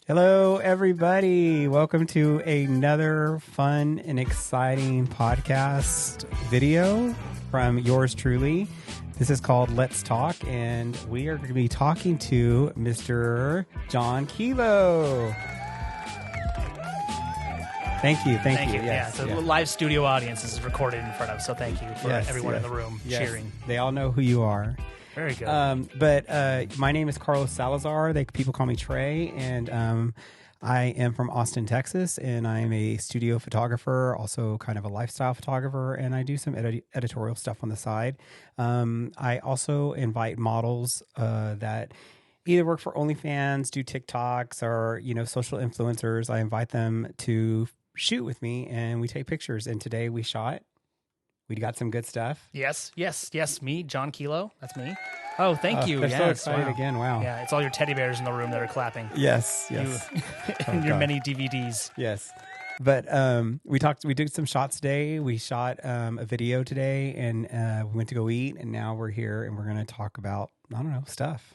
Hello, everybody. Welcome to another fun and exciting podcast video from yours truly. This is called Let's Talk, and we are going to be talking to Mr. John Kilo. Thank you. Thank you. Yes, yeah, it's a live studio audience. This is recorded in front of, so thank you for everyone in the room cheering. They all know who you are. Very good. But my name is Carlos Salazar. People call me Trey, and I am from Austin, Texas, and I am a studio photographer, also kind of a lifestyle photographer, and I do some editorial stuff on the side. I also invite models that either work for Onlyfans, do TikToks, or social influencers. I invite them to shoot with me, and we take pictures. And today we shot. We got some good stuff. Yes. Me, John Kilo. That's me. Oh, thank you. They're so excited again. Wow. Yeah, it's all your teddy bears in the room that are clapping. Yes. And your many DVDs. Yes. But we did some shots today. We shot a video today, and we went to go eat, and now we're here, and we're going to talk about, stuff.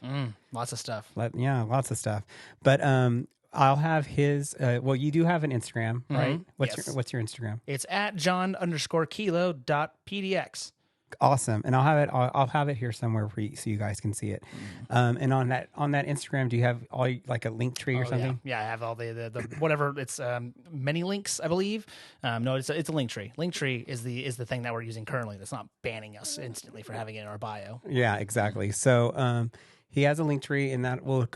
Lots of stuff. Lots of stuff. But I'll have his. You do have an Instagram, right? What's your Instagram? It's at John_Kilo.pdx. Awesome, and I'll have it here somewhere for you, so you guys can see it. And on that Instagram, do you have like a link tree or something? Yeah, I have all the whatever. It's many links, I believe. No, it's a link tree. Link tree is the thing that we're using currently. That's not banning us instantly for having it in our bio. Yeah, exactly. So he has a link tree, and that'll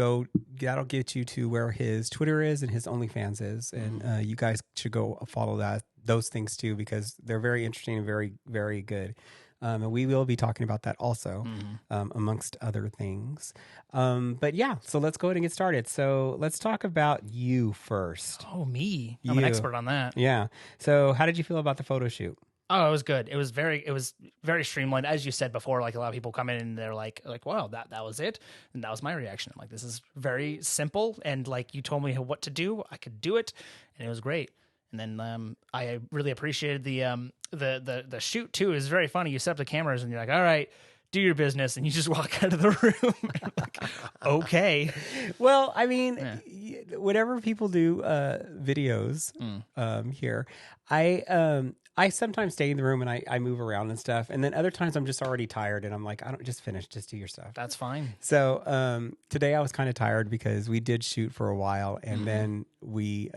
get you to where his Twitter is and his OnlyFans is, and you guys should go follow those things too, because they're very interesting and very, very good. And we will be talking about that also, amongst other things. But yeah, so let's go ahead and get started. So let's talk about you first. Oh, me? I'm an expert on that. Yeah. So how did you feel about the photo shoot? Oh, it was good. It was very streamlined. As you said before, like a lot of people come in and they're like, wow, that was it. And that was my reaction. I'm like, this is very simple. And like you told me what to do, I could do it. And it was great. And then I really appreciated the shoot too. It was very funny. You set up the cameras and you're like, all right, do your business, and you just walk out of the room. I'm like, okay. Well, I mean, whenever people do videos here, I sometimes stay in the room and I move around and stuff, and then other times I'm just already tired and I'm like, I don't just finish, just do your stuff. That's fine. So today I was kind of tired because we did shoot for a while, and then we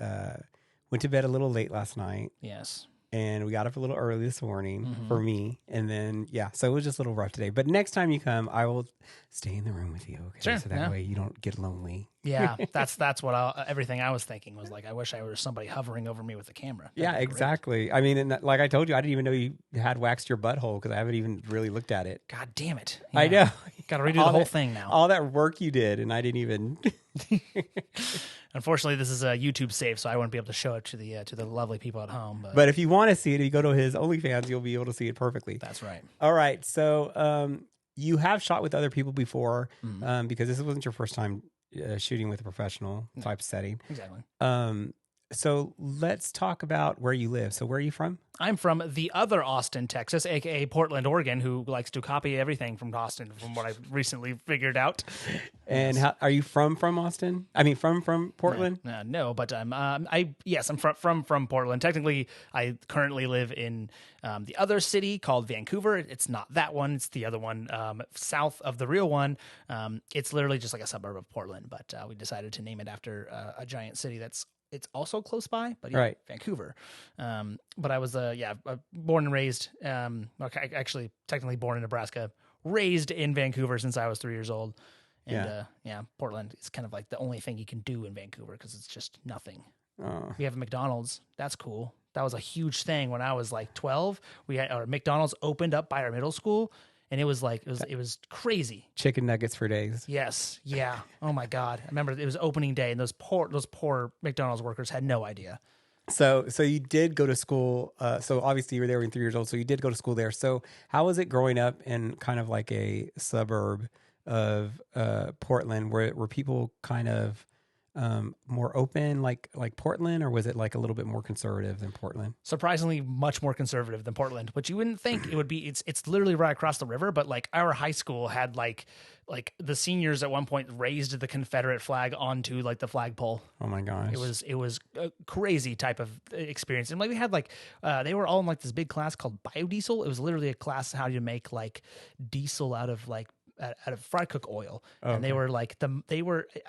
went to bed a little late last night. Yes. And we got up a little early this morning for me. And then, so it was just a little rough today. But next time you come, I will stay in the room with you. Okay. Sure, so that way you don't get lonely. Yeah. That's what everything I was thinking was like, I wish I were somebody hovering over me with a camera. That'd exactly. Great. I mean, and like I told you, I didn't even know you had waxed your butthole because I haven't even really looked at it. God damn it. Yeah. I know. Got to redo the whole thing now. All that work you did, and I didn't even... Unfortunately, this is YouTube safe, so I won't be able to show it to the lovely people at home. But if you want to see it, you go to his OnlyFans, you'll be able to see it perfectly. That's right. All right. So you have shot with other people before, because this wasn't your first time shooting with a professional type setting. Exactly. So let's talk about where you live. So where are you from? I'm from the other Austin, Texas, a.k.a. Portland, Oregon, who likes to copy everything from Austin, from what I've recently figured out. And are you from Austin? I mean, from Portland? No, but I'm from Portland. Technically, I currently live in the other city called Vancouver. It's not that one. It's the other one south of the real one. It's literally just like a suburb of Portland, but we decided to name it after a giant city it's also close by, but right. Vancouver. But I was, born and raised, actually technically born in Nebraska, raised in Vancouver since I was 3 years old. And Portland is kind of like the only thing you can do in Vancouver because it's just nothing. Oh. We have a McDonald's. That's cool. That was a huge thing when I was like 12. We had our McDonald's opened up by our middle school. And it was crazy. Chicken nuggets for days. Yes. Yeah. Oh my God. I remember it was opening day, and those poor McDonald's workers had no idea. So you did go to school. So obviously you were there when 3 years old. So you did go to school there. So how was it growing up in kind of like a suburb of Portland, where people kind of more open like Portland, or was it like a little bit more conservative than Portland? Surprisingly much more conservative than Portland, which you wouldn't think it would be. It's literally right across the river, but like our high school had like the seniors at one point raised the Confederate flag onto like the flagpole. Oh my gosh. It was a crazy type of experience. And like we had like they were all in like this big class called biodiesel. It was literally a class how to make like diesel out of fry cook oil. Oh, and they were like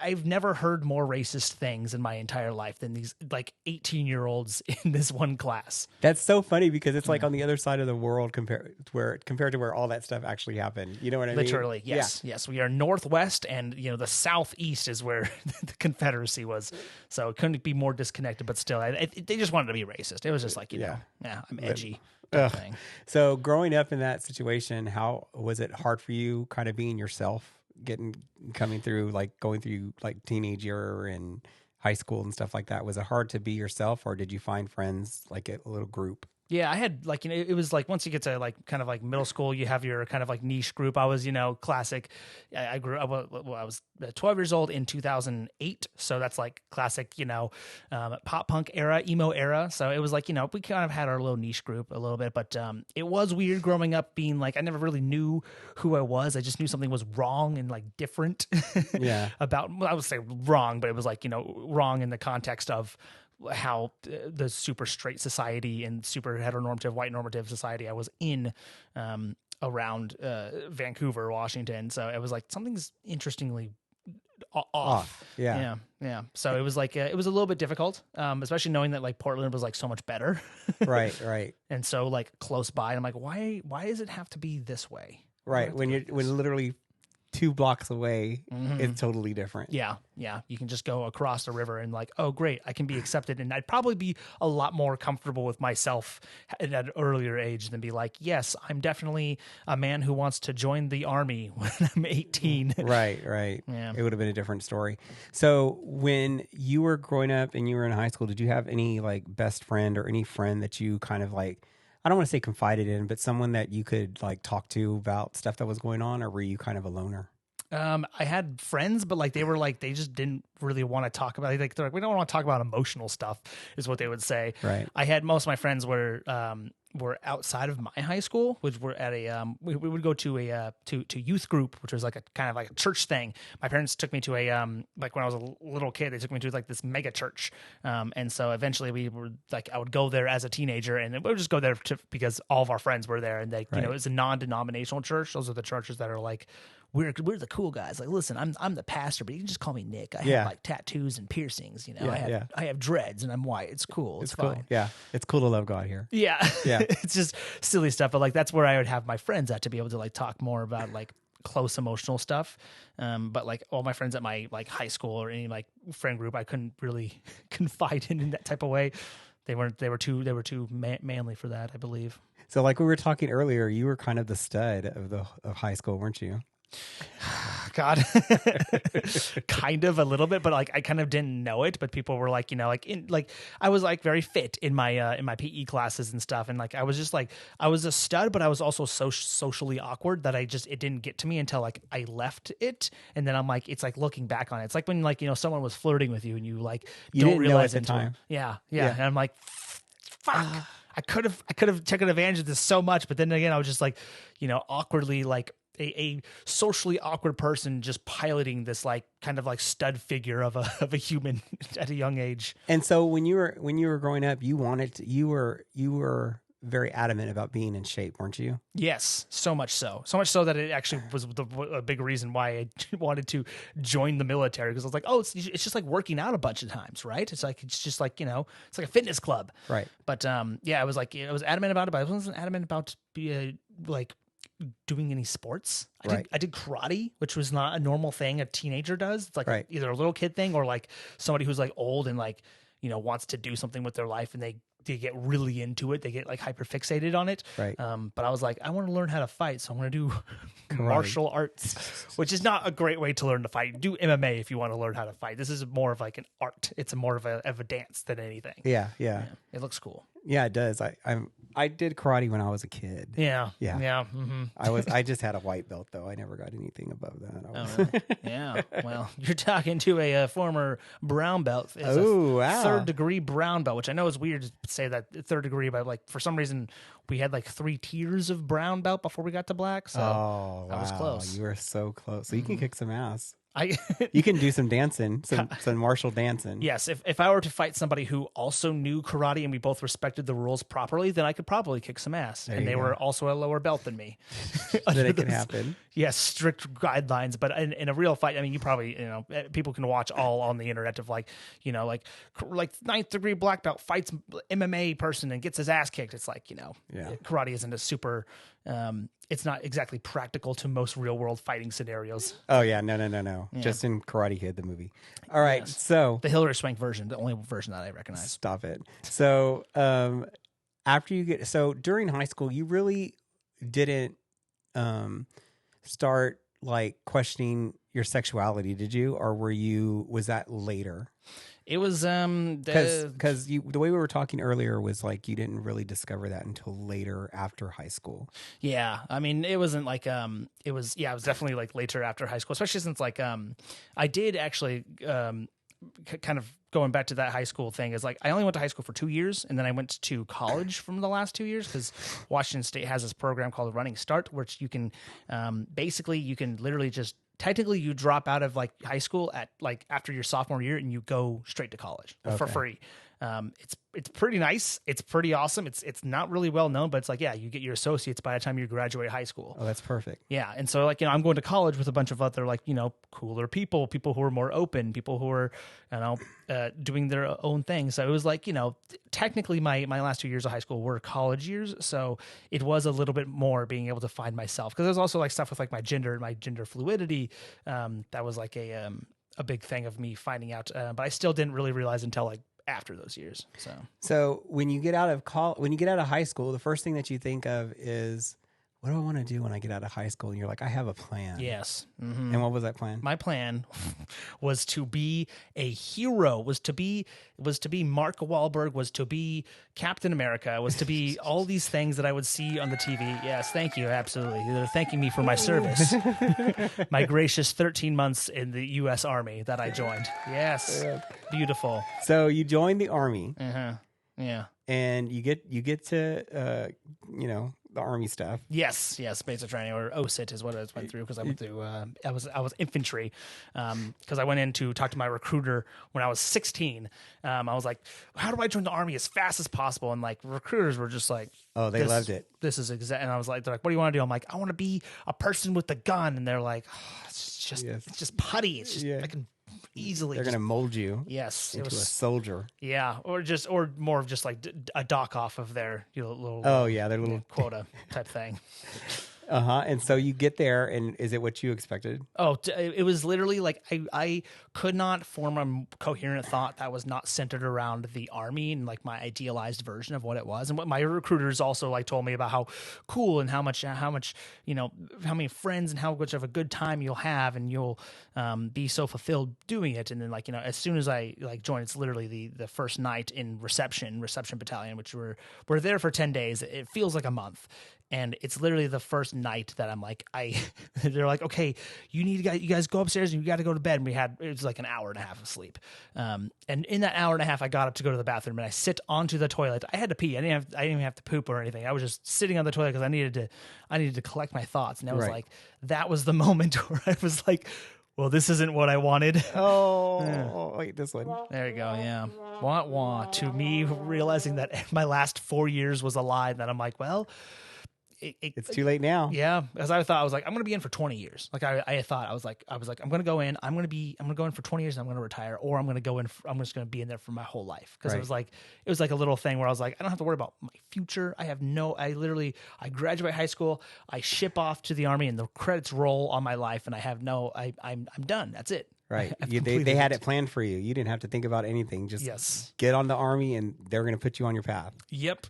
I've never heard more racist things in my entire life than these like 18-year-olds in this one class. That's so funny because it's like on the other side of the world compared to where all that stuff actually happened. You know what I mean? Literally, yes. Yeah. Yes, we are northwest, and the southeast is where the Confederacy was. So it couldn't be more disconnected, but still they just wanted to be racist. It was just like, I'm edgy. Thing. So growing up in that situation, how was it hard for you kind of being yourself, coming through like going through like teenage year and high school and stuff like that? Was it hard to be yourself, or did you find friends like a little group? Yeah, I had like, it was like once you get to like kind of like middle school, you have your kind of like niche group. I was, classic. I was 12 years old in 2008. So that's like classic, pop punk era, emo era. So it was like, we kind of had our little niche group a little bit, but it was weird growing up being like, I never really knew who I was. I just knew something was wrong and like different yeah. I would say wrong, but it was like, wrong in the context of how the super straight society and super heteronormative white normative society I was in around Vancouver, Washington. So it was like something's interestingly off. Yeah. So it was like it was a little bit difficult, especially knowing that like Portland was like so much better. right. And so like close by, and I'm like, why does it have to be this way? Right. When literally 2 blocks away, it's totally different. Yeah. You can just go across the river and like, oh, great, I can be accepted. And I'd probably be a lot more comfortable with myself at an earlier age than be like, yes, I'm definitely a man who wants to join the army when I'm 18. Right. Yeah. It would have been a different story. So when you were growing up and you were in high school, did you have any like best friend or any friend that you kind of like, I don't want to say confided in, but someone that you could like talk to about stuff that was going on, or were you kind of a loner? I had friends, but like they just didn't really want to talk about it. Like they're like, we don't want to talk about emotional stuff, is what they would say. Right. I had most of my friends were outside of my high school, which were at a we would go to a to youth group, which was like a kind of like a church thing. My parents took me to a like when I was a little kid, they took me to like this mega church, and so eventually we were like, I would go there as a teenager, and we would just go there because all of our friends were there, and they it was a non-denominational church. Those are the churches that are like, we're the cool guys. Like, listen, I'm the pastor, but you can just call me Nick. I have like tattoos and piercings. I have dreads and I'm white. It's cool. It's fine. Cool. Yeah, it's cool to love God here. Yeah. It's just silly stuff, but like that's where I would have my friends at to be able to like talk more about like close emotional stuff. But like all my friends at my like high school or any like friend group, I couldn't really confide in that type of way. They were too manly for that, I believe. So like we were talking earlier, you were kind of the stud of high school, weren't you? God, kind of a little bit, but like I kind of didn't know it. But people were like, I was like very fit in my PE classes and stuff, and like I was just like I was a stud, but I was also so socially awkward that it didn't get to me until like I left it, and then I'm like, it's like looking back on it, it's like when like someone was flirting with you and you like you don't realize at the time. Yeah, and I'm like, fuck. I could have taken advantage of this so much, but then again, I was just like, awkwardly like a socially awkward person just piloting this like kind of like stud figure of a human at a young age. And so when you were growing up, you were very adamant about being in shape, weren't you? Yes, so much so that it actually was a big reason why I wanted to join the military, because I was like, oh, it's just like working out a bunch of times, right? It's just like it's like a fitness club, right? But I was like, I was adamant about it, but I wasn't adamant about like doing any sports. I did karate, which was not a normal thing a teenager does. It's like either a little kid thing or like somebody who's like old and like wants to do something with their life, and they get really into it. They get like hyper fixated on it. Right. But I was like, I want to learn how to fight, so I'm going to do martial arts, which is not a great way to learn to fight. Do MMA if you want to learn how to fight. This is more of like an art. It's more of a dance than anything. Yeah. It looks cool. Yeah, it does. I did karate when I was a kid. Yeah. Yeah. Yeah. Mm-hmm. I just had a white belt though. I never got anything above that. Oh, really? Yeah. Well, you're talking to a former brown belt. It's wow. 3rd degree brown belt, which I know is weird to say that 3rd degree, but like for some reason we had like 3 tiers of brown belt before we got to black. So I was close. You were so close. So you can kick some ass. I You can do some dancing, some martial dancing. Yes, if I were to fight somebody who also knew karate and we both respected the rules properly, then I could probably kick some ass. And they were also a lower belt than me. That it can happen. Yes, strict guidelines. But in a real fight, I mean, you probably, people can watch all on the internet of like 9th degree black belt fights MMA person and gets his ass kicked. It's like, karate isn't a super, it's not exactly practical to most real world fighting scenarios. Oh yeah, no. Yeah. Just in Karate Kid, the movie. All right, so the Hillary Swank version, the only version that I recognize. Stop it. So during high school, you really didn't start like questioning your sexuality, did you? Or was that later? It was because the way we were talking earlier was like you didn't really discover that until later after high school. Yeah, I mean it wasn't like it was definitely like later after high school, especially since like I did actually kind of going back to that high school thing is like I only went to high school for 2 years and then I went to college from the last 2 years because Washington State has this program called Running Start, which you can basically you can literally just technically you drop out of like high school at like after your sophomore year and you go straight to college for free. It's pretty nice. It's pretty awesome. It's not really well known, but it's like, yeah, you get your associates by the time you graduate high school. Oh, that's perfect. Yeah. And so like, I'm going to college with a bunch of other like, cooler people who are more open, people who are, doing their own thing. So it was like, technically my last 2 years of high school were college years. So it was a little bit more being able to find myself. Cause there's also like stuff with like my gender and my gender fluidity. That was like a big thing of me finding out. But I still didn't really realize until like after those years. So when you get out of high school, the first thing that you think of is, what do I want to do when I get out of high school? And you're like, I have a plan. Yes. Mm-hmm. And what was that plan? My plan was to be a hero, was to be Mark Wahlberg, was to be Captain America, was to be all these things that I would see on the TV. Yes, thank you. Absolutely. They're thanking me for my service. My gracious 13 months in the U.S. Army that I joined. Yes. Beautiful. So you joined the Army. Uh-huh. Yeah. And you get to, the Army stuff. Yes, basic training, or OSIT is what I went through because I went through. I was infantry because I went in to talk to my recruiter when I was 16. I was like, "How do I join the Army as fast as possible?" And like recruiters were just like, "Oh, they loved it. This is exact." And I was like, "They're like, what do you want to do?" I'm like, "I want to be a person with a gun." And they're like, oh, "It's just putty. It's just I can." Easily, they're going to mold you. Yes, into a soldier. Yeah, or more of just like a dock off of their little. Oh yeah, their little quota type thing. And so you get there, and is it what you expected? Oh, it was literally like I could not form a coherent thought that was not centered around the Army and like my idealized version of what it was. And what my recruiters also like told me about how cool and how much how many friends and how much of a good time you'll have, and you'll be so fulfilled doing it. And then like as soon as I like joined, it's literally the first night in reception battalion, which we're there for 10 days. It feels like a month. And it's literally the first night that I'm like, they're like, okay, you guys go upstairs and you got to go to bed. And it was like an hour and a half of sleep. And in that hour and a half, I got up to go to the bathroom and I sit onto the toilet. I had to pee. I didn't even have to poop or anything. I was just sitting on the toilet because I needed to collect my thoughts. And I was like, that was the moment where I was like, well, this isn't what I wanted. Oh, wait, this one. There you go. Yeah. Wah, wah. To me, realizing that my last 4 years was a lie, that I'm like, well, it's too late now. Yeah, as I thought, I was like, I'm going to be in for 20 years. Like I thought, I was like, I'm going to go in. I'm going to go in for 20 years. And I'm going to retire, or I'm going to go in. I'm just going to be in there for my whole life. Because it was like a little thing where I was like, I don't have to worry about my future. I graduate high school, I ship off to the Army, and the credits roll on my life, and I'm done. That's it. Right. They had it planned for you. You didn't have to think about anything. Just get on the Army and they're going to put you on your path. Yep.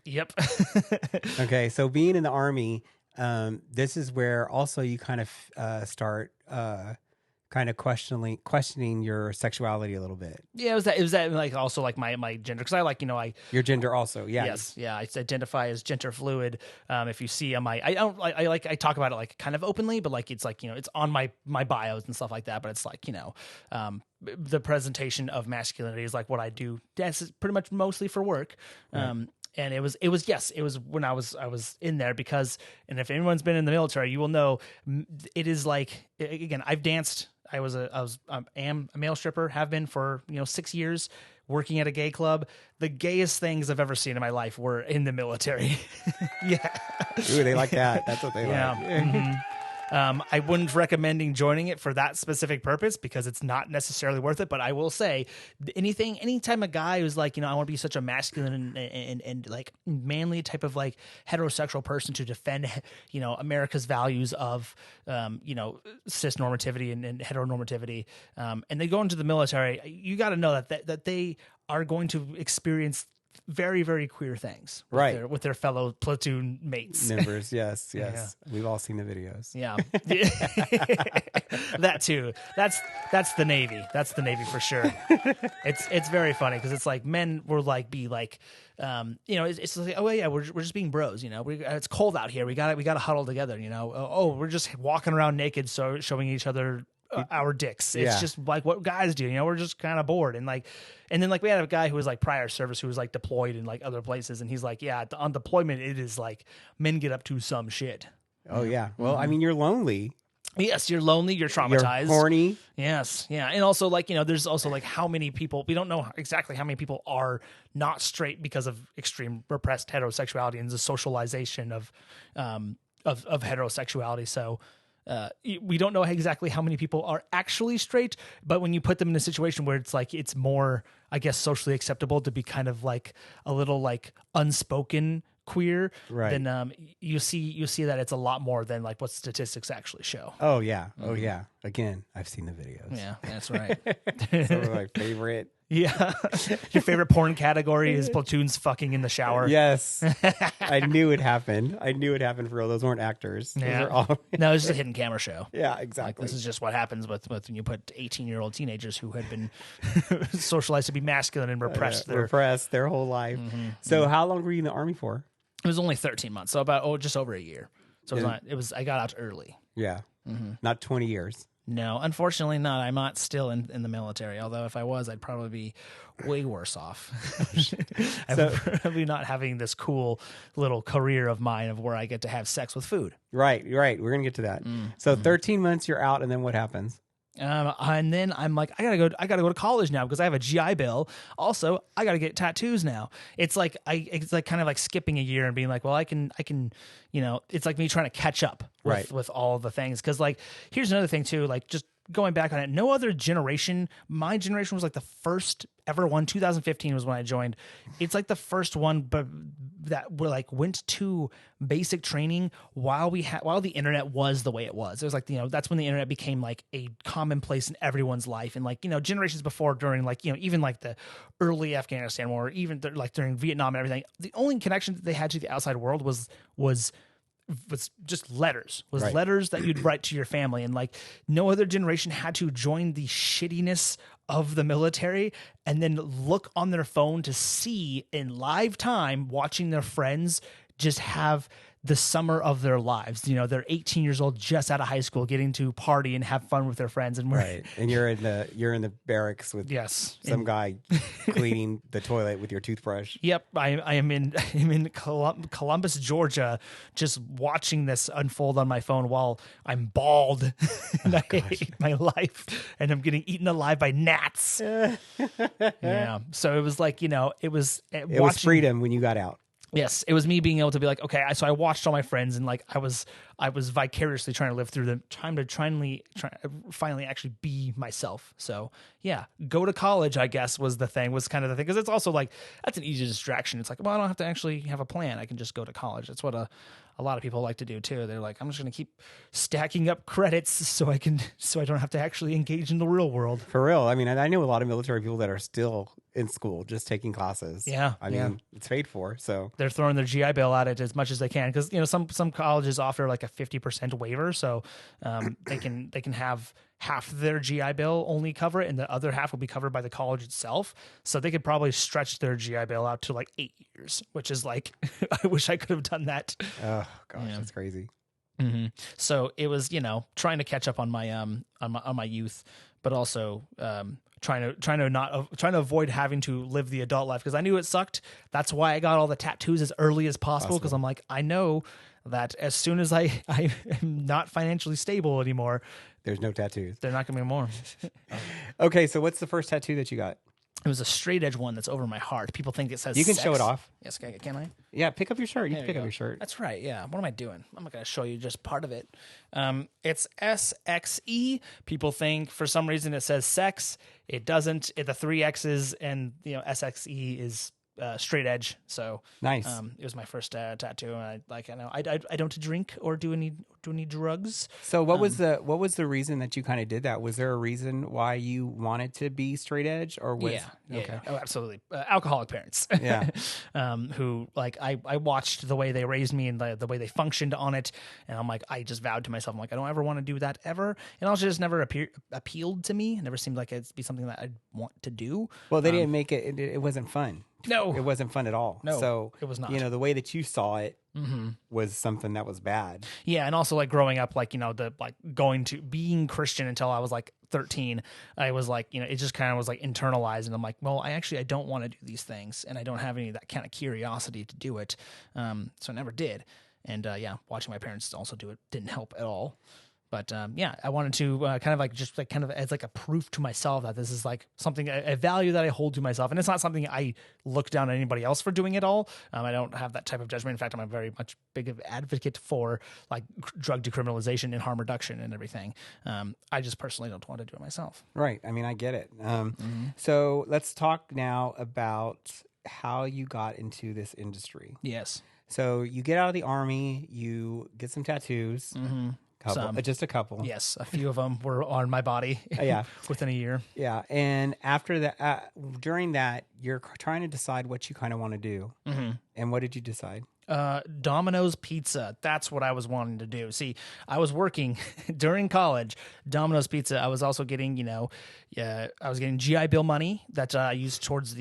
Okay. So being in the Army, this is where also you kind of start kind of questioning your sexuality a little bit. Yeah, it was that like also like my gender, because I like, Your gender also, yeah. yes, yeah, I identify as gender fluid. If you see on my, I talk about it like kind of openly, but like it's like, it's on my bios and stuff like that. But it's like, the presentation of masculinity is like what I do. That's pretty much mostly for work. Right. And it was when I was in there, because, and if anyone's been in the military, you will know it is like, again, I've danced. I am a male stripper, have been for 6 years, working at a gay club. The gayest things I've ever seen in my life were in the military. Yeah. Ooh, they like that. That's what they like. Mm-hmm. I wouldn't recommend joining it for that specific purpose, because it's not necessarily worth it. But I will say, anytime a guy who's like, I want to be such a masculine and like manly type of like heterosexual person to defend, America's values of, cis normativity and heteronormativity, and they go into the military, you got to know that they are going to experience very, very queer things with their fellow platoon mates. Members, yes. Yeah. We've all seen the videos. Yeah. That too. That's the Navy. That's the Navy for sure. It's very funny, because it's like men will like be like, it's like, oh yeah, we're just being bros, it's cold out here. We got to huddle together, oh, we're just walking around naked, so showing each other our dicks. It's just like what guys do, we're just kind of bored. And then we had a guy who was like prior service, who was like deployed in like other places, and he's like, yeah, on deployment it is like men get up to some shit. Oh yeah. Well, I mean, you're lonely. Yes, you're lonely, you're traumatized, you're horny. Yes, yeah. And also like, there's also like how many people, we don't know exactly how many people are not straight because of extreme repressed heterosexuality and the socialization of heterosexuality. So we don't know exactly how many people are actually straight, but when you put them in a situation where it's like, it's more, I guess, socially acceptable to be kind of like a little like unspoken queer, right, then you see that it's a lot more than like what statistics actually show. Oh yeah. Oh yeah. Again, I've seen the videos. Yeah, that's right. Some of my favorite. Yeah. Your favorite porn category is platoons fucking in the shower. Yes. I knew it happened. For real. Those weren't actors. Those Yeah. are all... No, it's just a hidden camera show. Yeah, exactly. Like, this is just what happens with when you put 18-year-old teenagers who had been socialized to be masculine and repressed their whole life. Mm-hmm. So how long were you in the Army for? It was only 13 months, so about just over a year. So I got out early. Yeah. Mm-hmm. Not 20 years. No, unfortunately not. I'm not still in the military. Although if I was, I'd probably be way worse off. I'm probably not having this cool little career of mine of where I get to have sex with food. Right. We're going to get to that. So 13 months you're out, and then what happens? And then I'm like, I gotta go to college now because I have a GI Bill. Also, I gotta get tattoos now. It's like kind of like skipping a year and being like, well, I can, it's like me trying to catch up with all the things. Cause like, here's another thing too, like just going back on it, no other generation, my generation was like the first ever one. 2015 was when I joined. It's like the first one, but that we like went to basic training while the internet was the way it was. It was like, that's when the internet became like a commonplace in everyone's life. And like, generations before, during like, even like the early Afghanistan war, even like during Vietnam and everything, the only connection that they had to the outside world was just letters, letters that you'd write to your family. And like no other generation had to join the shittiness of the military and then look on their phone to see in live time, watching their friends just have the summer of their lives. They're 18 years old, just out of high school, getting to party and have fun with their friends. And and you're in the barracks with some guy cleaning the toilet with your toothbrush. Yep, I'm in Columbus, Georgia, just watching this unfold on my phone while I'm bald and I hate my life and I'm getting eaten alive by gnats. Yeah, so it was like it was freedom when you got out. Yes, it was me being able to be like, okay, so I watched all my friends and like I was vicariously trying to live through the time to finally actually be myself. So yeah, go to college, I guess was kind of the thing. Because it's also like, that's an easy distraction. It's like, well, I don't have to actually have a plan. I can just go to college. That's what a lot of people like to do too. They're like, I'm just going to keep stacking up credits so I don't have to actually engage in the real world. For real. I mean, I know a lot of military people that are still in school, just taking classes. Yeah. I mean, it's paid for. So they're throwing their GI Bill at it as much as they can. Cause some colleges offer like a 50% waiver, so they can have half their GI Bill only cover it, and the other half will be covered by the college itself. So they could probably stretch their GI Bill out to like 8 years, which is like, I wish I could have done that. Oh gosh, that's crazy. Mm-hmm. So it was, trying to catch up on my on my youth, but also trying to avoid having to live the adult life, because I knew it sucked. That's why I got all the tattoos as early as possible, because I'm like, I know that as soon as I am not financially stable anymore, there's no tattoos. They're not going to be more. Okay, so what's the first tattoo that you got? It was a straight edge one that's over my heart. People think it says You can sex. show it off. Yes, can I? Yeah, pick up your shirt. You There can pick you up go. your shirt. That's right, yeah. What am I doing? I'm not going to show you just part of it. It's SXE. People think for some reason it says sex. It doesn't. The 3 X's and SXE is straight edge. So nice. It was my first tattoo, and I don't drink or do any drugs. So what was the reason that you kind of did that? Was there a reason why you wanted to be straight edge, or was yeah. Oh, absolutely. Alcoholic parents. Yeah. Who like I watched the way they raised me and the way they functioned on it, and I'm like, I just vowed to myself, I'm like, I don't ever want to do that ever. And also just never appealed to me. It never seemed like it'd be something that I'd want to do. Well, they didn't make it. It wasn't fun. No, it wasn't fun at all. No, so it was not. The way that you saw it was something that was bad. Yeah, and also like growing up, like going to being Christian until I was like 13, I was like, it just kind of was like internalized, and I'm like, well, I don't want to do these things, and I don't have any of that kind of curiosity to do it, so I never did. And watching my parents also do it didn't help at all. But I wanted to kind of as like a proof to myself that this is like something, a value that I hold to myself. And it's not something I look down at anybody else for doing at all. I don't have that type of judgment. In fact, I'm a very much big of advocate for like drug decriminalization and harm reduction and everything. I just personally don't want to do it myself. Right. I mean, I get it. So let's talk now about how you got into this industry. Yes. So you get out of the Army, you get some tattoos. Just a couple. Yes, a few of them were on my body. Yeah, within a year. Yeah, and after that, during that, you're trying to decide what you kind of want to do. And what did you decide? Domino's Pizza. That's what I was wanting to do. See, I was working during college, Domino's Pizza. I was also getting, I was getting GI Bill money that I used towards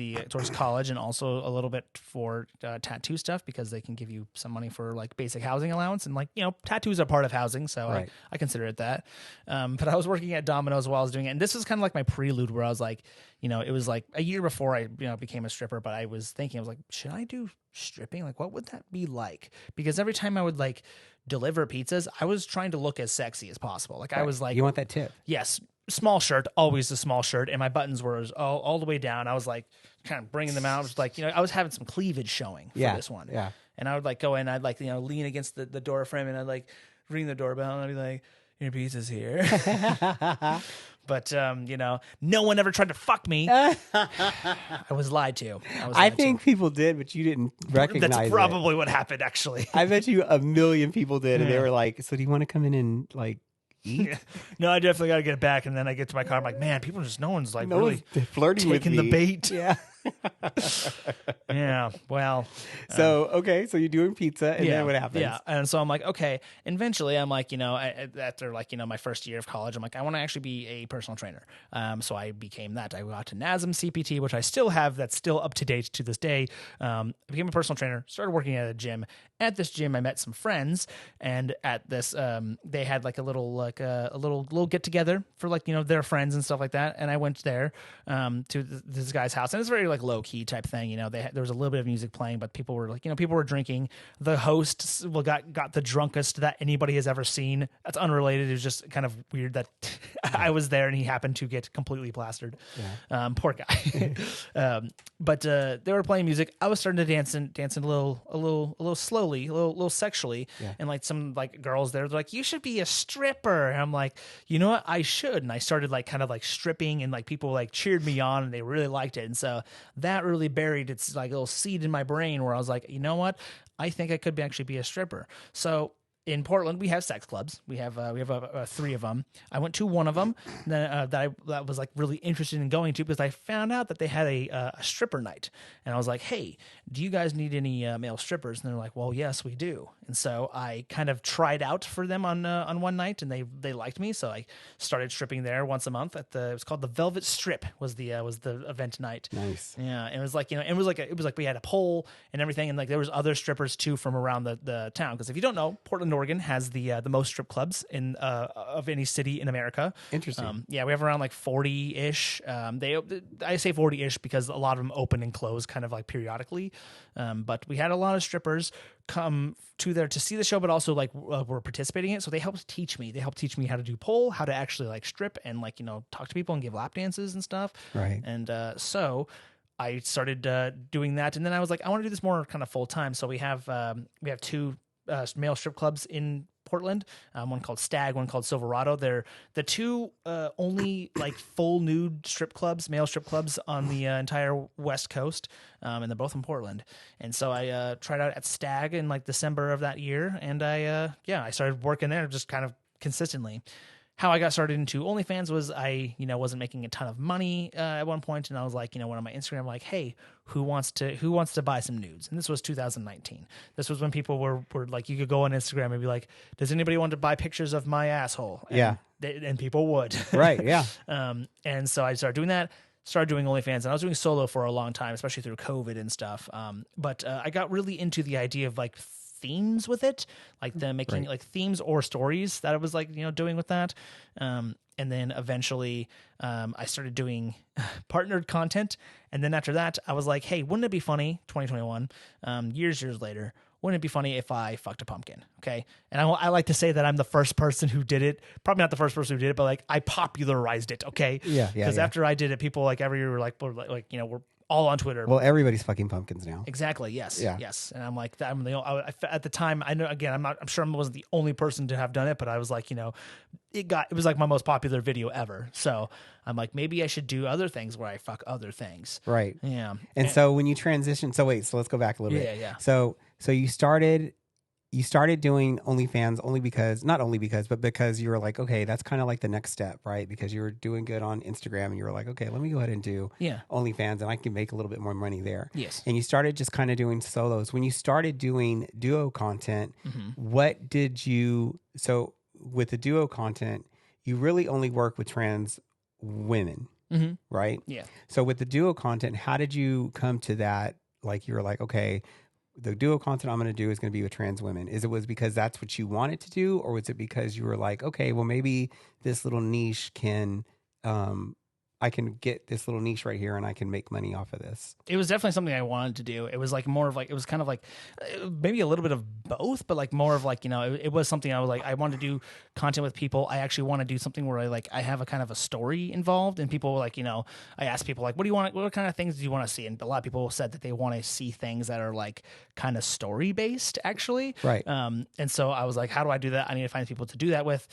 college, and also a little bit for tattoo stuff, because they can give you some money for like basic housing allowance, and tattoos are part of housing, so right. I consider it that. But I was working at Domino's while I was doing it, and this was kind of like my prelude, where I was like, it was like a year before I became a stripper, but I was thinking, I was like, should I do stripping? Like, what would that be like? Because every time I would like deliver pizzas, I was trying to look as sexy as possible. Like, right. I was like, you want that tip? Yes. Small shirt, always a small shirt. And my buttons were all the way down. I was like kind of bringing them out. I was like, I was having some cleavage showing for this one. Yeah. And I would like go in, I'd like, lean against the door frame, and I'd like ring the doorbell, and I'd be like, your pizza's here. But, no one ever tried to fuck me. I was lied to. I think people did, but you didn't recognize it. That's probably what happened, actually. I bet you a million people did, and they were like, so do you want to come in and, like, eat? Yeah. No, I definitely got to get back. And then I get to my car. I'm like, man, no one's like really flirting with me. Taking the bait. Yeah. Yeah. Well. So you're doing pizza, and then what happens? Yeah. And so I'm like, okay. Eventually, I'm like, after like my first year of college, I'm like, I want to actually be a personal trainer. So I became that. I got to NASM CPT, which I still have. That's still up to date to this day. I became a personal trainer. Started working at a gym. At this gym, I met some friends, and at this, they had like a little get together for like their friends and stuff like that. And I went there to this guy's house, and it's very like low key type thing. There was a little bit of music playing, but people were like people were drinking. The host got the drunkest that anybody has ever seen. That's unrelated. It was just kind of weird that I was there and he happened to get completely plastered. Yeah. Poor guy. But they were playing music. I was starting to dance a little slowly, a little sexually, and like some like girls there, they're like, you should be a stripper. And I'm like, you know what, I should. And I started like kind of like stripping, and like people like cheered me on, and they really liked it. And so that really buried its like little seed in my brain, where I was like, you know what, I think I could actually be a stripper. So in Portland, we have sex clubs. We have 3 of them. I went to one of them that was like really interested in going to because I found out that they had a stripper night, and I was like, "Hey, do you guys need any male strippers?" And they're like, "Well, yes, we do." And so I kind of tried out for them on one night, and they liked me, so I started stripping there once a month it was called the Velvet Strip was the event night. Nice. Yeah, it was like it was like we had a pole and everything, and like there was other strippers too from around the town. Because if you don't know, Portland, Oregon has the most strip clubs in of any city in America. Interesting. Yeah, we have around like 40-ish. I say 40-ish because a lot of them open and close kind of like periodically. But we had a lot of strippers come to there to see the show, but also like were participating in it. So they helped teach me. They helped teach me how to do pole, how to actually like strip and like talk to people and give lap dances and stuff. Right. And so I started doing that, and then I was like, I want to do this more kind of full time. So we have 2 male strip clubs in Portland, one called Stag, one called Silverado. They're the 2 only like full nude strip clubs, male strip clubs on the entire West Coast, and they're both in Portland. And so I tried out at Stag in like December of that year, and I started working there just kind of consistently. How I got started into OnlyFans was I wasn't making a ton of money at one point, and I was like, went on my Instagram like, hey, who wants to buy some nudes? And this was 2019. This was when people were like, you could go on Instagram and be like, does anybody want to buy pictures of my asshole? And and people would. Right. Yeah. And so I started doing that. Started doing OnlyFans, and I was doing solo for a long time, especially through COVID and stuff. But I got really into the idea of like themes with it, like the making like themes or stories that I was like doing with that. And then eventually I started doing partnered content, and then after that I was like, hey, wouldn't it be funny, 2021 years later, wouldn't it be funny if I fucked a pumpkin? Okay. And I like to say that I'm the first person who did it. Probably not the first person who did it, but like I popularized it. Okay. Yeah. Because after I did it, people like every year were like we're all on Twitter. Well, everybody's fucking pumpkins now. Exactly. Yes. Yeah. Yes. And I'm like, at the time, I know, again, I'm sure I wasn't the only person to have done it, but I was like, it was like my most popular video ever. So I'm like, maybe I should do other things where I fuck other things. Right. Yeah. And so when you transition, so let's go back a little bit. Yeah. So you started doing OnlyFans but because you were like, okay, that's kind of like the next step, right? Because you were doing good on Instagram and you were like, okay, let me go ahead and do OnlyFans and I can make a little bit more money there. Yes. And you started just kind of doing solos. When you started doing duo content, so with the duo content, you really only work with trans women, right? Yeah. So with the duo content, how did you come to that? Like you were like, okay, the duo content I'm going to do is going to be with trans women. Was because that's what you wanted to do, or was it because you were like, okay, well maybe this little niche I can get this little niche right here and I can make money off of this? It was definitely something I wanted to do. It was like more of like, it was kind of like maybe a little bit of both, but like more of like, it was something I was like, I want to do content with people. I actually want to do something where I have a kind of a story involved, and people like, I asked people like, what kind of things do you want to see? And a lot of people said that they want to see things that are like kind of story based actually. Right. And so I was like, how do I do that? I need to find people to do that with.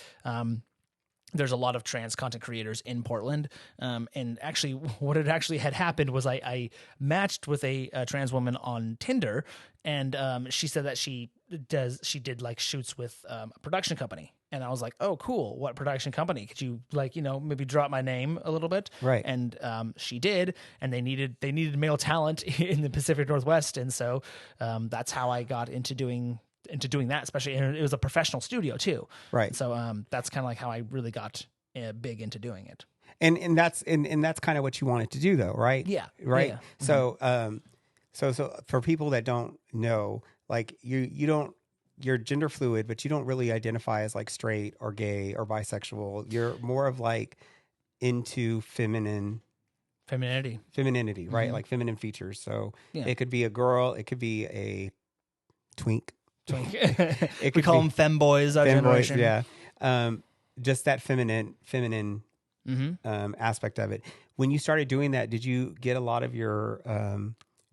There's a lot of trans content creators in Portland. And actually what had actually had happened was I matched with a trans woman on Tinder, and she said that she did like shoots with a production company. And I was like, oh, cool. What production company? Could you like, maybe drop my name a little bit? Right. And she did, and they needed male talent in the Pacific Northwest. And so that's how I got into doing that, especially, and it was a professional studio too. Right. So that's kind of like how I really got big into doing it. And that's kind of what you wanted to do though, right? Yeah. Right. Yeah. So, so for people that don't know, like you're gender fluid, but you don't really identify as like straight or gay or bisexual. You're more of like into femininity, right? Like feminine features. So it could be a girl, it could be a twink. We call them femboys, our generation. Yeah. Just that feminine aspect of it. When you started doing that, did you get a lot of your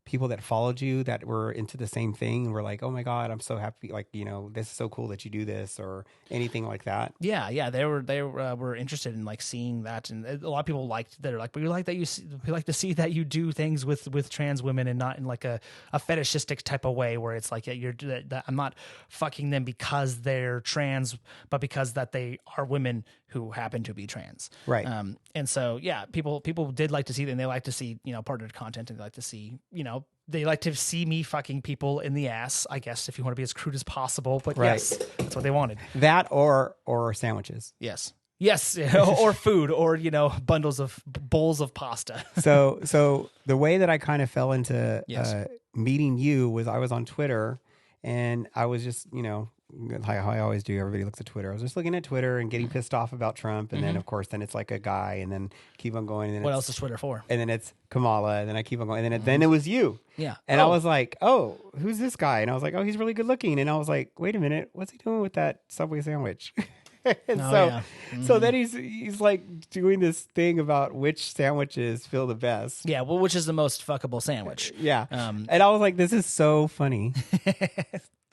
people that followed you that were into the same thing and were like, oh my God, I'm so happy. Like, this is so cool that you do this or anything like that? Yeah. They were interested in like seeing that, and a lot of people liked. They're like, we like that we like to see that you do things with trans women and not in like a fetishistic type of way where it's like that I'm not fucking them because they're trans, but because that they are women who happen to be trans. Right. And so yeah, people did like to see that, and they like to see partnered content, and they like to see they like to see me fucking people in the ass, I guess, if you want to be as crude as possible. But right. Yes, that's what they wanted. That or sandwiches. Yes, or food, or bowls of pasta. So the way that I kind of fell into meeting you was I was on Twitter, and I was just how I always do. Everybody looks at Twitter. I was just looking at Twitter and getting pissed off about Trump, and then of course then it's like a guy, and then keep on going. And then what else is Twitter for? And then it's Kamala, and then I keep on going, and then it was you. Yeah. And I was like, oh, who's this guy? And I was like, oh, he's really good looking. And I was like, wait a minute, what's he doing with that Subway sandwich? So then he's like doing this thing about which sandwiches feel the best. Yeah, well, which is the most fuckable sandwich? Yeah. And I was like, this is so funny.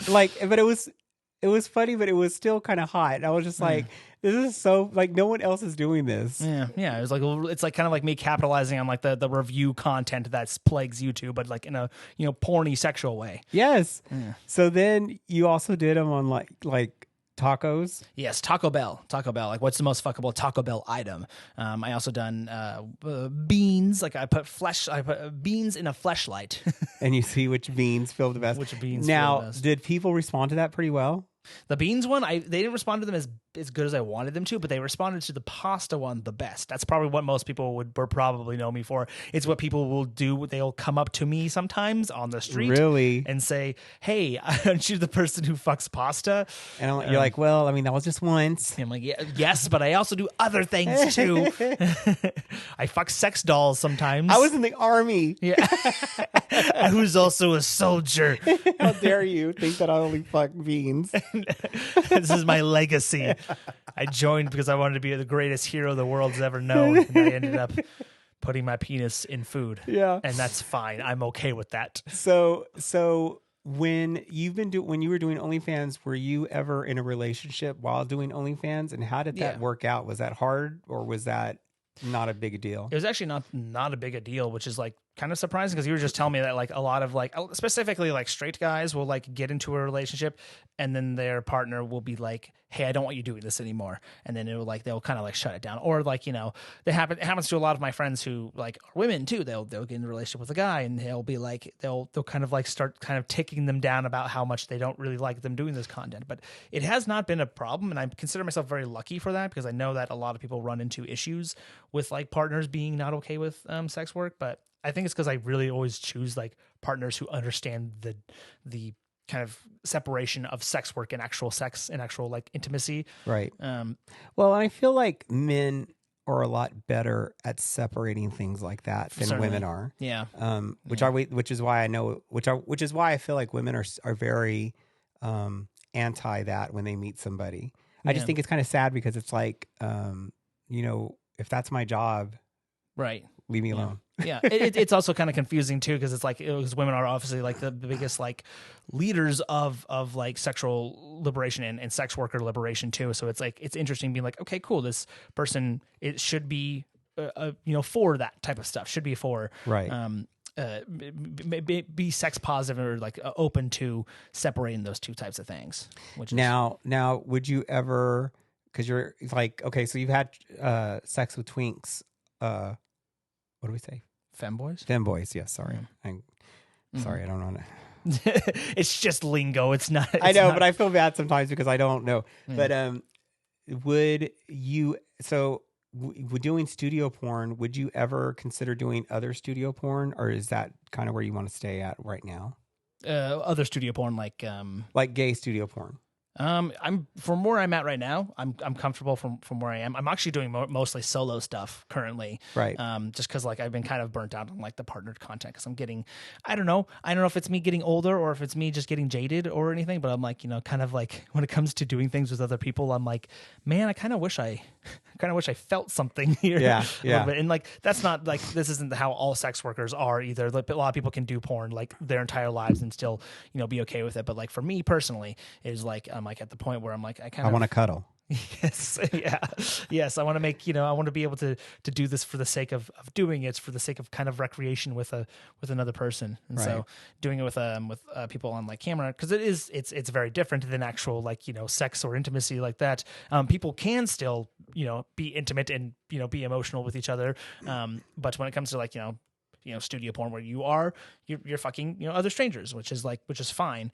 But it was funny, but it was still kind of hot. And I was just like, this is so like no one else is doing this. Yeah. It was like it's like kind of like me capitalizing on like the review content that plagues YouTube, but like in a porny sexual way. Yes. Yeah. So then you also did them on like tacos. Yes, Taco Bell. Like, what's the most fuckable Taco Bell item? I also done beans. Like, I put beans in a fleshlight. And you see which beans feel the best. Which beans now, feel the best. Did people respond to that pretty well? The beans one, they didn't respond to them as good as I wanted them to, but they responded to the pasta one the best. That's probably what most people would probably know me for. It's what people will do. They'll come up to me sometimes on the street, really, and say, "Hey, aren't you the person who fucks pasta?" And you're like, "Well, I mean, that was just once." I'm like, "Yeah, yes, but I also do other things too. I fuck sex dolls sometimes. I was in the army. Yeah, who's also a soldier. How dare you think that I only fuck beans?" This is my legacy. I joined because I wanted to be the greatest hero the world's ever known, and I ended up putting my penis in food. Yeah, and that's fine. I'm okay with that. So when you were doing OnlyFans, were you ever in a relationship while doing OnlyFans, and how did that work out? Was that hard, or was that not a big deal? It was actually not a big a deal, which is like kind of surprising, because you were just telling me that like a lot of like specifically like straight guys will like get into a relationship and then their partner will be like, hey, I don't want you doing this anymore, and then they'll kind of like shut it down, or like it happens to a lot of my friends who like are women too. They'll get in a relationship with a guy and they'll be like they'll kind of like start kind of taking them down about how much they don't really like them doing this content. But it has not been a problem, and I consider myself very lucky for that, because I know that a lot of people run into issues with like partners being not okay with sex work. But I think it's because I really always choose like partners who understand the kind of separation of sex work and actual sex and actual like intimacy. Right. Well, I feel like men are a lot better at separating things like that than women are. Yeah. Which is why I feel like women are very anti that when they meet somebody. I just think it's kind of sad, because it's like if that's my job, right, leave me alone. Yeah, it's also kind of confusing too, because it's like women are obviously like the biggest like leaders of like sexual liberation and sex worker liberation too. So it's like it's interesting being like, okay, cool, this person, it should be for that type of stuff, should be for right. Be sex positive, or like open to separating those two types of things. Now, would you ever? Because you're like, okay, so you've had sex with twinks. What do we say? Femboys, yes. Sorry. Sorry, I don't know. It's just lingo. It's not. I know, but I feel bad sometimes because I don't know. But would you? So, doing studio porn, would you ever consider doing other studio porn, or is that kind of where you want to stay at right now? Other studio porn, like gay studio porn. I'm from where I'm at right now. I'm comfortable from where I am. I'm actually doing mostly solo stuff currently. Right. Just because like I've been kind of burnt out on like the partnered content because I'm getting, I don't know if it's me getting older or if it's me just getting jaded or anything. But I'm like, kind of like when it comes to doing things with other people, I'm like, man, I kind of wish I felt something here. Yeah. A little bit. And like that's not like this isn't how all sex workers are either. Like a lot of people can do porn like their entire lives and still be okay with it. But like for me personally, is like I'm like at the point where I'm like I want to cuddle. Yes. Yeah. Yes. I want to make, I want to be able to do this for the sake of doing it, for the sake of kind of recreation with another person. And so doing it with people on like camera, cause it's very different than actual, like, sex or intimacy like that. People can still, be intimate and, be emotional with each other. But when it comes to like, studio porn where you're fucking, other strangers, which is fine.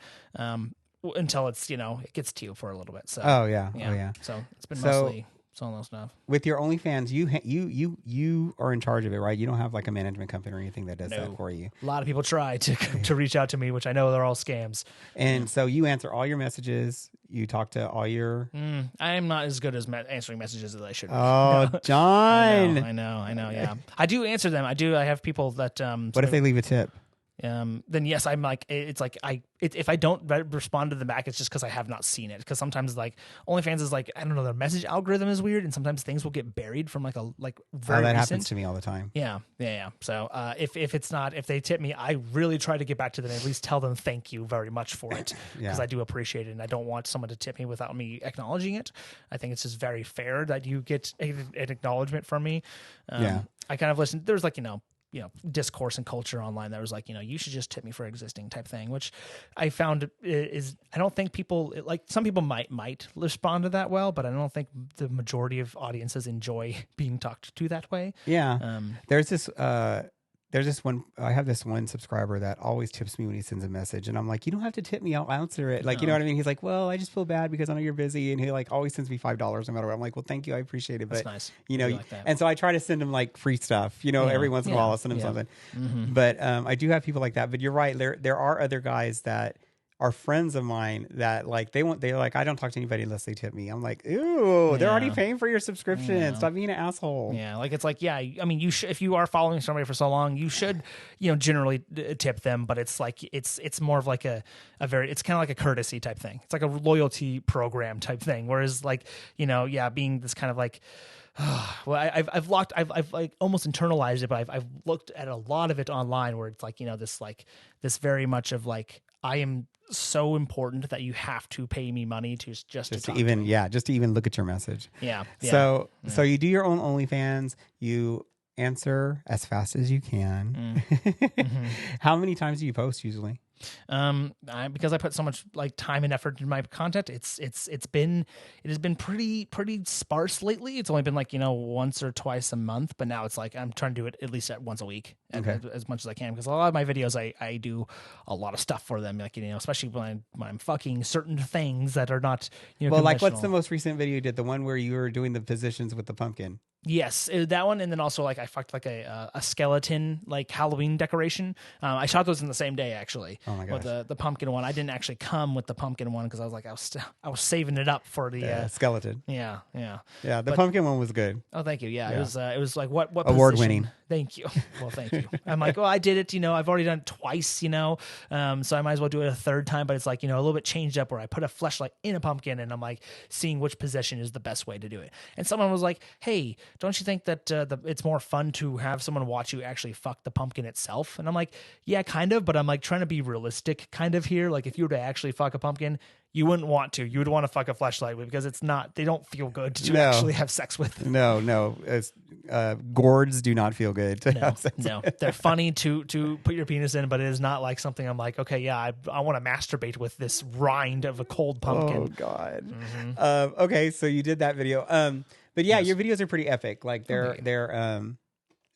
Until it's it gets to you for a little bit. So yeah. So it's been mostly solo stuff. With your OnlyFans, you are in charge of it, right? You don't have like a management company or anything that does that for you. A lot of people try to reach out to me, which I know they're all scams. And so you answer all your messages. You talk to all your. I am not as good as answering messages as I should be. Oh, John! I know. Yeah, I do answer them. I have people that. What if they leave a tip? Then yes, I'm like, it's like if I don't respond to them back, it's just because I have not seen it. Because sometimes like OnlyFans is like, I don't know, their message algorithm is weird, and sometimes things will get buried from very that recent. happens to me all the time. Yeah. So if they tip me, I really try to get back to them and at least tell them thank you very much for it because I do appreciate it, and I don't want someone to tip me without me acknowledging it. I think it's just very fair that you get an acknowledgement from me. I kind of listened. There's like discourse and culture online that was like, you should just tip me for existing type thing, which I found is, I don't think people like, some people might respond to that well, but I don't think the majority of audiences enjoy being talked to that way. Yeah. There's this one, I have this one subscriber that always tips me when he sends a message, and I'm like, you don't have to tip me, I'll answer it. Like, you know what I mean? He's like, well, I just feel bad because I know you're busy, and he like always sends me $5 no matter what. I'm like, well, thank you, I appreciate it. But that's nice. Like and so I try to send him like free stuff, every once in a while I'll send him something. Mm-hmm. But I do have people like that. But you're right, there are other guys that are friends of mine that like they're like, I don't talk to anybody unless they tip me. I'm like, ooh, they're already paying for your subscription. Stop being an asshole. Yeah, like it's like, I mean, you should, if you are following somebody for so long, you should, generally tip them. But it's like it's more of like a very, it's kind of like a courtesy type thing. It's like a loyalty program type thing. Whereas like being this kind of like. Well, I've like almost internalized it, but I've looked at a lot of it online where it's like this very much of like, I am so important that you have to pay me money to just to even just to even look at your message. Yeah. So you do your own OnlyFans. You answer as fast as you can. Mm-hmm. How many times do you post usually? Because I put so much like time and effort into my content, it has been pretty sparse lately. It's only been like, once or twice a month, but now it's like, I'm trying to do it at least once a week, as much as I can. Because a lot of my videos, I do a lot of stuff for them. Like, especially when I'm fucking certain things that are not, well, like what's the most recent video you did? The one where you were doing the positions with the pumpkin? Yes, that one, and then also like I fucked like a skeleton like Halloween decoration. I shot those in the same day actually. Oh my gosh. With the pumpkin one, I didn't actually come with the pumpkin one because I was like I was saving it up for the skeleton. Yeah. The pumpkin one was good. Oh, thank you. Yeah. It was like what award position? winning. Thank you. Well, thank you. I'm like, well, I did it. I've already done it twice. So I might as well do it a third time. But it's like a little bit changed up where I put a fleshlight in a pumpkin, and I'm like seeing which position is the best way to do it. And someone was like, hey, don't you think that it's more fun to have someone watch you actually fuck the pumpkin itself? And I'm like, yeah, kind of, but I'm like trying to be realistic kind of here. Like if you were to actually fuck a pumpkin, you wouldn't want to. You would want to fuck a fleshlight because they don't feel good to actually have sex with. No. Gourds do not feel good to have sex with. They're funny to put your penis in, but it is not like something I'm like, okay, yeah, I want to masturbate with this rind of a cold pumpkin. Oh, God. Mm-hmm. Okay, so you did that video. But yeah, your videos are pretty epic. Like they're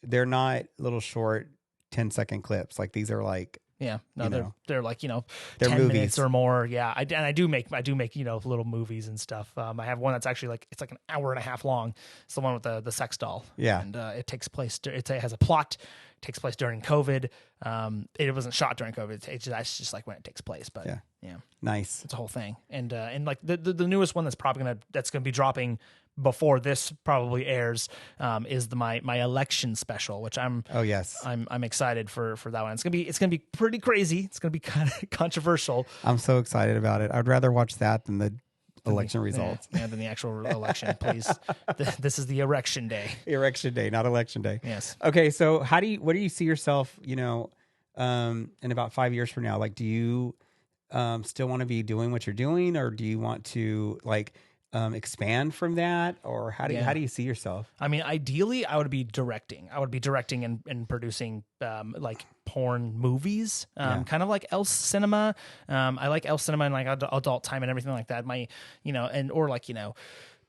not little short 10-second clips. Like these are like Yeah, no, they're like They're 10 movies. minutes or more. Yeah, I do make little movies and stuff. I have one that's actually like it's like an hour and a half long. It's the one with the sex doll. Yeah, and it takes place. It has a plot. It takes place during COVID. It wasn't shot during COVID. That's just like when it takes place. But yeah, nice. It's a whole thing. And like the newest one that's gonna be dropping before this probably airs is my election special, which I'm excited for that one. It's gonna be pretty crazy. It's gonna be kind of controversial. I'm so excited about it. I'd rather watch that than the election results. Yeah, than the actual election. Please, this is the erection day. Erection day, not election day. Yes. Okay, so what do you see yourself? In about 5 years from now, like, do you still want to be doing what you're doing, or do you want to like expand from that, or how do you see yourself? I mean, ideally, I would be directing. I would be directing and producing like porn movies, kind of like else cinema. I like else cinema and like adult time and everything like that.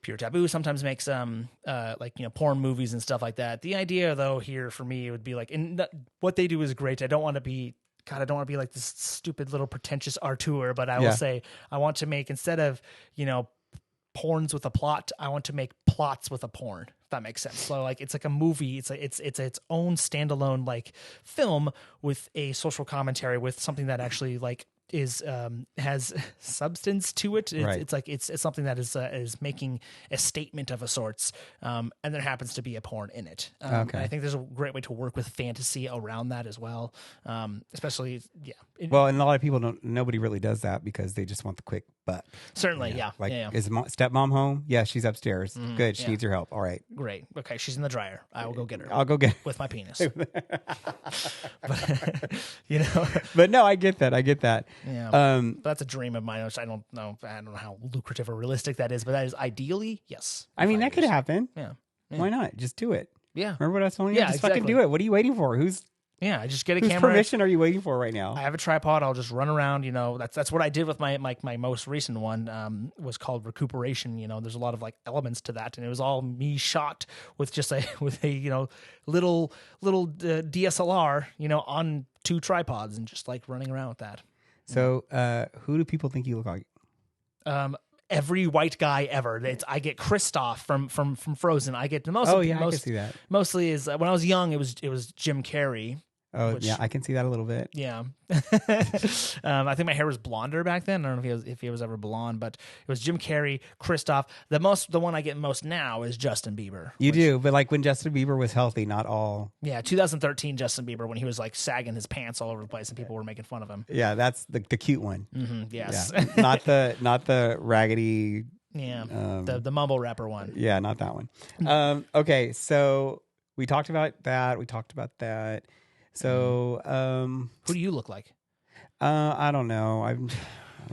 Pure Taboo sometimes makes porn movies and stuff like that. The idea though here for me would be like, what they do is great. I don't want to be like this stupid little pretentious auteur, but I will say I want to make, instead of porns with a plot, I want to make plots with a porn, if that makes sense. So like it's like a movie, it's its own standalone like film with a social commentary, with something that actually like is has substance to it. It's something that is making a statement of a sorts, and there happens to be a porn in it. And I think there's a great way to work with fantasy around that as well, especially well, and a lot of people nobody really does that because they just want the quick butt. Certainly, Is stepmom home? Yeah, she's upstairs. Good, she needs your help. All right, great. Okay, she's in the dryer. I will go get her. I'll go get with my penis. But no, I get that. Yeah, but that's a dream of mine. Which I don't know how lucrative or realistic that is, but that is ideally yes. I mean, that could happen. Yeah. Why not? Just do it. Yeah. Remember what I was telling you? Yeah, just fucking do it. What are you waiting for? I just get a whose camera. permission are you waiting for right now? I have a tripod. I'll just run around. That's what I did with my most recent one. Was called Recuperation. There's a lot of like elements to that, and it was all me shot with just a little DSLR on 2 tripods and just like running around with that. So, who do people think you look like? Every white guy ever. I get Kristoff from Frozen. I get the most. I can see that. Mostly is when I was young. It was Jim Carrey. Oh, yeah, I can see that a little bit. Yeah. I think my hair was blonder back then. I don't know if he was ever blonde, but it was Jim Carrey, Kristoff. The one I get most now is Justin Bieber. You do, but like when Justin Bieber was healthy, not all. Yeah, 2013 Justin Bieber, when he was like sagging his pants all over the place and people were making fun of him. Yeah, that's the cute one. Mm-hmm, yes. Yeah. not the raggedy. Yeah, the mumble rapper one. Yeah, not that one. Okay, so we talked about that. So, who do you look like? I don't know. I'm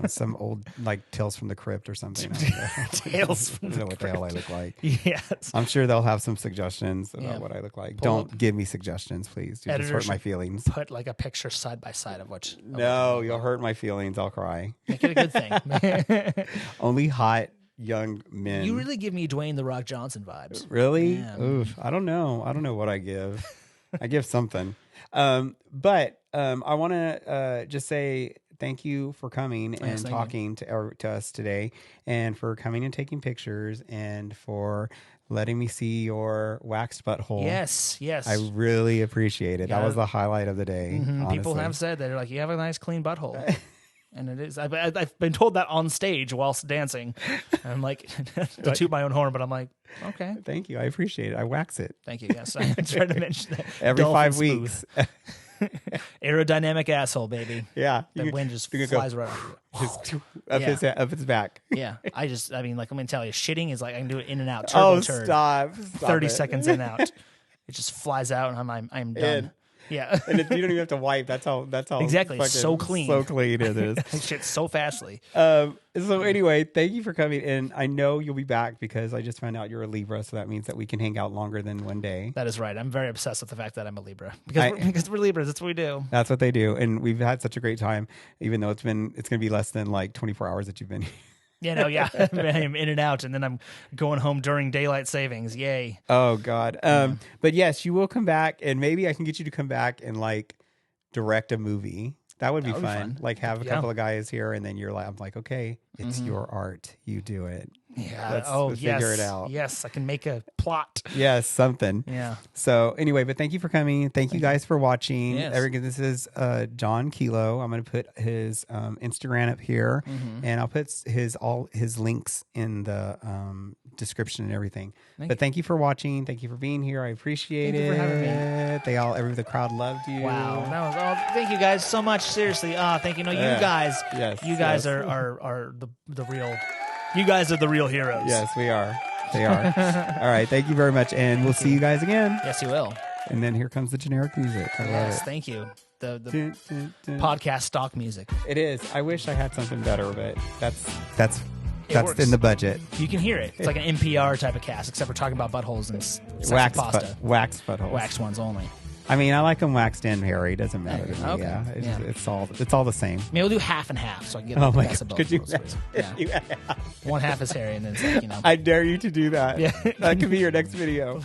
some old like Tales from the Crypt or something. Tales from the Crypt. I don't know what the hell I look like. Yes, I'm sure they'll have some suggestions about what I look like. Don't give me suggestions, please. You just hurt my feelings. Put like a picture side by side of what. No, you'll hurt my feelings. I'll cry. Make it a good thing. Only hot young men. You really give me Dwayne The Rock Johnson vibes. Really? Yeah. Oof. I don't know what I give. I give something. But I want to just say thank you for coming and talking to us today, and for coming and taking pictures, and for letting me see your waxed butthole. Yes. I really appreciate it. That was the highlight of the day. Mm-hmm. People have said that. They're like, you have a nice clean butthole. And it is. I've been told that on stage whilst dancing. I'm like, to toot my own horn, but I'm like, okay. Thank you. I appreciate it. I wax it. Thank you. Yes, I tried to mention that. Every 5 weeks. Aerodynamic asshole, baby. Yeah. The wind just flies right up his back. Yeah. I mean, like, let me tell you, shitting is like, I can do it in and out. Turd. Stop 30 seconds in and out. It just flies out and I'm done. Yeah, and you don't even have to wipe. That's how exactly. It's so clean. So clean it is. Shit so fastly. So anyway, thank you for coming, and I know you'll be back because I just found out you're a Libra, so that means that we can hang out longer than one day. That is right. I'm very obsessed with the fact that I'm a Libra because we're Libras. That's what we do. That's what they do, and we've had such a great time. Even though it's going to be less than like 24 hours that you've been here. I'm in and out, and then I'm going home during daylight savings. Yay! Oh God! But yes, you will come back, and maybe I can get you to come back and like direct a movie. That would be That would be fun. fun. Like have a Yeah. couple of guys here, and then you're like, I'm like, okay, it's your art. You do it. Yeah. Let's yes. figure it out. Yes, I can make a plot. Yes, something. Yeah. So anyway, but thank you for coming. Thank you guys for watching. Yes. This is John Kilo. I'm going to put his Instagram up here, and I'll put all his links in the description and everything. Thank you for watching. Thank you for being here. I appreciate it. Thank you for having me. The crowd loved you. Wow, that was thank you guys so much. Seriously, thank you. No, you guys, Yes, you guys yes. are the real. You guys are the real heroes. Yes, we are. They are. All right. Thank you very much, and we'll see you guys again. Yes, you will. And then here comes the generic music. I love Yes, it. thank you. The Dun, dun, dun. podcast stock music. It is. I wish I had something better, but that's works. in the budget. You can hear it. It's like an NPR type of cast, except we're talking about buttholes and sexy pasta. Wax buttholes. Wax ones only. I mean, I like them waxed in, Harry. Doesn't matter to me. Okay. Yeah, Yeah. it's all the same. Maybe we'll do half and half, so I can get Oh the my best of God! both Could you? worlds. Yeah. One half is hairy, and then it's like, I dare you to do that. Yeah. That could be your next video.